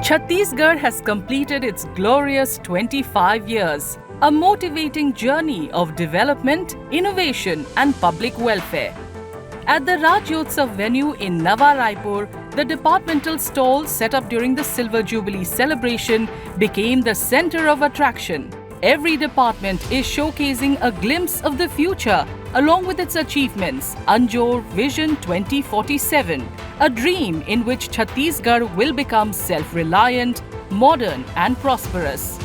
Chhattisgarh has completed its glorious 25 years, a motivating journey of development, innovation and public welfare. At the Rajyotsav venue in Nava Raipur, the departmental stall set up during the Silver Jubilee celebration became the center of attraction. Every department is showcasing a glimpse of the future along with its achievements. Anjor Vision 2047, a dream in which Chhattisgarh will become self-reliant, modern and prosperous.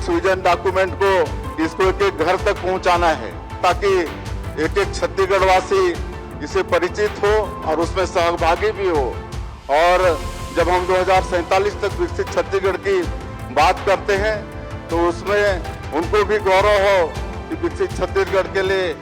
Vision document को इसको एक घर तक पहुंचाना है ताकि एक एक छत्तीसगढ़ वासी इसे परिचित हो और उसमें सहभागी भी हो। और जब हम 2047 तक विकसित छत्तीसगढ़ की बात करते हैं तो उसमें उनको भी गौरव हो कि विकसित छत्तीसगढ़ के लिए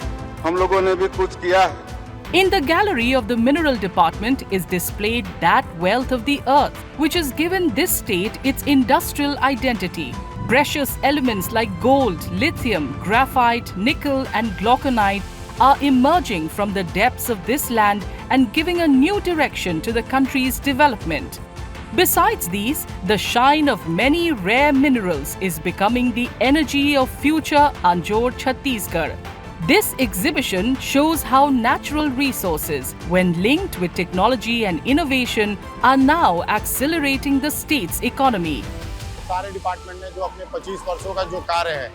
हम लोगों ने भी कुछ किया है। In the gallery of the Mineral Department is displayed that wealth of the earth, which has given this state its industrial identity. Precious elements like gold, lithium, graphite, nickel and glauconite are emerging from the depths of this land and giving a new direction to the country's development. Besides these, the shine of many rare minerals is becoming the energy of future Anjor Chhattisgarh. This exhibition shows how natural resources, when linked with technology and innovation, are now accelerating the state's economy. सारे department ने जो अपने 25 वर्षों का जो कार्य है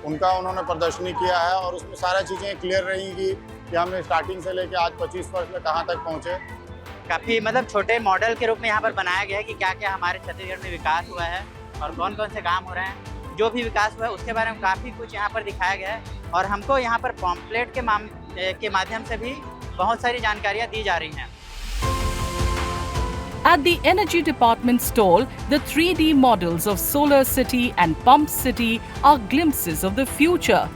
उनका उन्होंने प्रदर्शनी किया है और उसमें सारी चीज़ें क्लियर रहेंगी कि हमने स्टार्टिंग से लेकर आज 25 वर्ष में कहां तक पहुंचे। काफ़ी छोटे मॉडल के रूप में यहाँ पर बनाया गया है कि क्या क्या हमारे छत्तीसगढ़ में विकास हुआ है और कौन कौन से काम हो रहे हैं। जो भी विकास हुआ है उसके बारे में काफ़ी कुछ यहाँ पर दिखाया गया है और हमको यहाँ पर पॉम्पलेट के माध्यम से भी बहुत सारी जानकारियाँ दी जा रही हैं। At the Energy Department stall, the 3D models of Solar City and Pump City are glimpses of the future,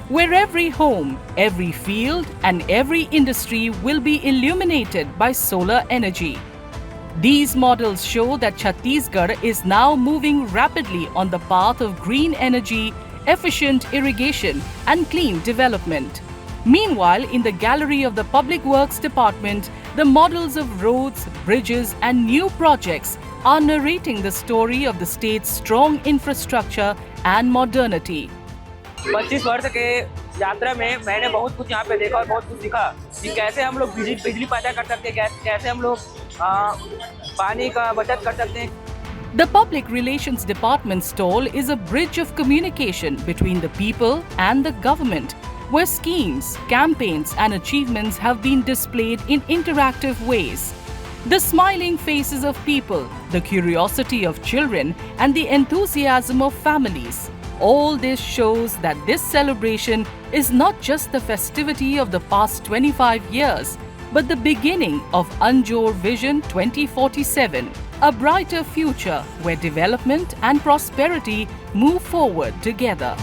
where every home, every field and every industry will be illuminated by solar energy. These models show that Chhattisgarh is now moving rapidly on the path of green energy, efficient irrigation and clean development. Meanwhile, in the gallery of the Public Works Department, the models of roads, bridges and new projects are narrating the story of the state's strong infrastructure and modernity. 25 वर्ष के यात्रा में मैंने बहुत कुछ यहाँ पे देखा और बहुत कुछ सीखा कि कैसे हम लोग बिजली पैदा कर सकते हैं, कैसे हम लोग पानी का बचत कर सकते हैं। The Public Relations Department stall is a bridge of communication between the people and the government, where schemes, campaigns and achievements have been displayed in interactive ways. The smiling faces of people, the curiosity of children and the enthusiasm of families. All this shows that this celebration is not just the festivity of the past 25 years, but the beginning of Anjor Vision 2047, a brighter future where development and prosperity move forward together.